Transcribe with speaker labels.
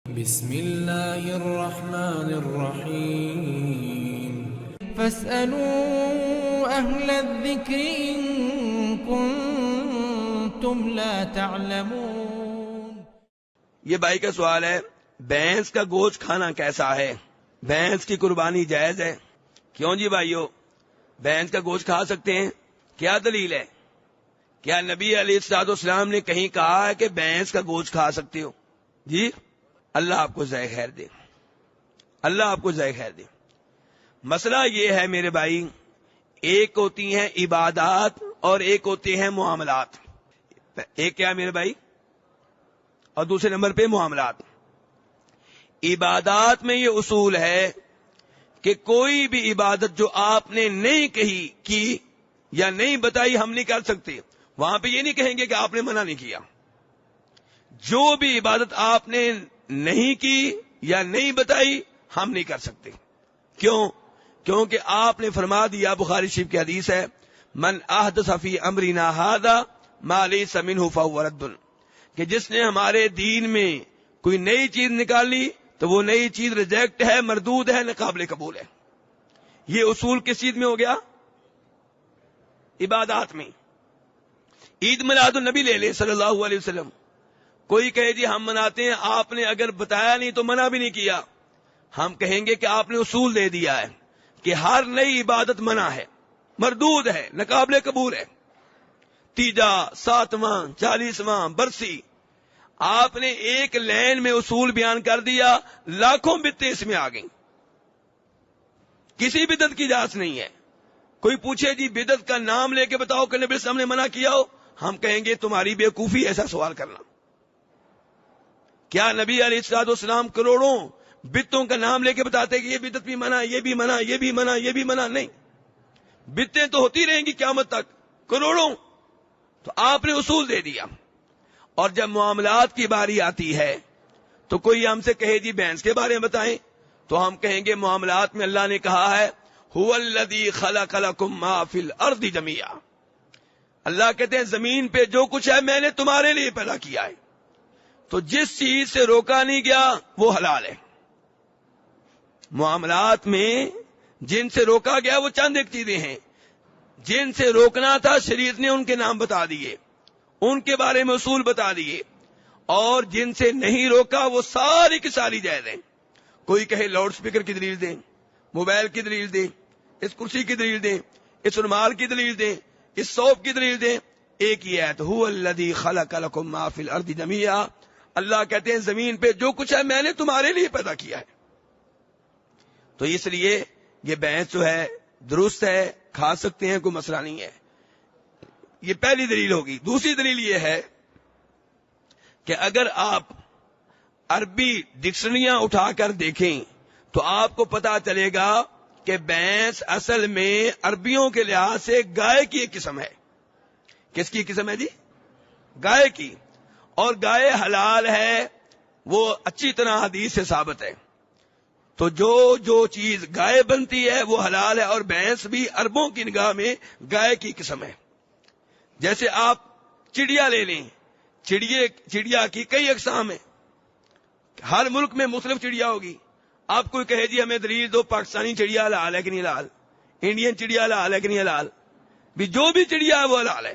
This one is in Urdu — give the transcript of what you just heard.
Speaker 1: بسم الله الرحمن الرحيم فاسألوا أهل الذكر إن كنتم لا تعلمون۔
Speaker 2: یہ بھائی کا سوال ہے، بھینس کا گوشت کھانا کیسا ہے؟ بھینس کی قربانی جائز ہے؟ کیوں جی بھائیو، بھینس کا گوشت کھا سکتے ہیں؟ کیا دلیل ہے؟ کیا نبی علیہ الصلوۃ والسلام نے کہیں کہا ہے کہ بھینس کا گوشت کھا سکتے ہو؟ جی، اللہ آپ کو جزائے خیر دے، اللہ آپ کو جزائے خیر دے۔ مسئلہ یہ ہے میرے بھائی، ایک ہوتی ہیں عبادات اور ایک ہوتے ہیں معاملات۔ ایک کیا میرے بھائی، اور دوسرے نمبر پہ معاملات۔ عبادات میں یہ اصول ہے کہ کوئی بھی عبادت جو آپ نے نہیں کی یا نہیں بتائی ہم نہیں کر سکتے۔ وہاں پہ یہ نہیں کہیں گے کہ آپ نے منع نہیں کیا۔ جو بھی عبادت آپ نے نہیں کی یا نہیں بتائی ہم نہیں کر سکتے۔ کیوں؟ کیونکہ آپ نے فرما دیا، بخاری شریف کی حدیث ہے، من احدث فی امرنا ھذا ما لیس منہ فہو رد، کہ جس نے ہمارے دین میں کوئی نئی چیز نکالی تو وہ نئی چیز ریجیکٹ ہے، مردود ہے، ناقابل قبول ہے۔ یہ اصول کس چیز میں ہو گیا؟ عبادات میں۔ عید میلاد النبی لے لے صلی اللہ علیہ وسلم، کوئی کہے جی ہم مناتے ہیں، آپ نے اگر بتایا نہیں تو منع بھی نہیں کیا، ہم کہیں گے کہ آپ نے اصول دے دیا ہے کہ ہر نئی عبادت منع ہے، مردود ہے، ناقابل قبول ہے۔ تیجا، ساتواں، 40واں برسی، آپ نے ایک لین میں اصول بیان کر دیا، لاکھوں بدعتیں اس میں آ گئیں۔ کسی بدعت کی اجازت نہیں ہے۔ کوئی پوچھے جی بدعت کا نام لے کے بتاؤ کہ نبی صلی اللہ علیہ وسلم نے منع کیا ہو، ہم کہیں گے تمہاری بیوقوفی ایسا سوال کرنا۔ کیا نبی علیہ الصلوۃ والسلام کروڑوں بدعتوں کا نام لے کے بتاتے کہ یہ بدعت بھی منع، یہ بھی منع، یہ بھی منع، یہ بھی منع؟ نہیں، بدعتیں تو ہوتی رہیں گی قیامت تک، کروڑوں۔ تو آپ نے اصول دے دیا۔ اور جب معاملات کی باری آتی ہے تو کوئی ہم سے کہے جی بھینس کے بارے میں بتائیں، تو ہم کہیں گے معاملات میں اللہ نے کہا ہے هو الذی خلق لکم ما فی الارض جمیعا، اللہ کہتے ہیں زمین پہ جو کچھ ہے میں نے تمہارے لیے پیدا کیا ہے۔ تو جس چیز سے روکا نہیں گیا وہ حلال ہے۔ معاملات میں جن سے روکا گیا وہ چند ایک چیزیں ہیں، جن سے روکنا تھا شریعت نے ان کے نام بتا دیے، ان کے بارے میں اصول بتا دیے، اور جن سے نہیں روکا وہ ساری کی ساری جائز ہیں۔ کوئی کہے لاؤڈ سپیکر کی دلیل دیں، موبائل کی دلیل دیں، اس کرسی کی دلیل دیں، اس رومال کی دلیل دیں، اس صوف کی دلیل دیں، ایک ہی ہے تو هو الذی خلق لکم ما فی الارض جمیعا، اللہ کہتے ہیں زمین پہ جو کچھ ہے میں نے تمہارے لیے پیدا کیا ہے۔ تو اس لیے یہ بحث جو ہے درست ہے، کھا سکتے ہیں، کوئی مسئلہ نہیں ہے۔ یہ پہلی دلیل ہوگی۔ دوسری دلیل یہ ہے کہ اگر آپ عربی ڈکشنریاں اٹھا کر دیکھیں تو آپ کو پتا چلے گا کہ بھینس اصل میں عربیوں کے لحاظ سے گائے کی ایک قسم ہے۔ کس کی قسم ہے جی؟ گائے کی۔ اور گائے حلال ہے، وہ اچھی طرح حدیث سے ثابت ہے۔ تو جو چیز گائے بنتی ہے وہ حلال ہے، اور بھینس بھی عربوں کی نگاہ میں گائے کی قسم ہے۔ جیسے آپ چڑیا لے لیں، چڑیا کی کئی اقسام ہیں، ہر ملک میں مختلف چڑیا ہوگی۔ آپ کوئی کہے جی ہمیں دلیل دو پاکستانی چڑیا حلال ہے کہ نہیں حلال، انڈین چڑیا حلال ہے کہ نہیں حلال، بھی جو بھی چڑیا ہے وہ حلال ہے۔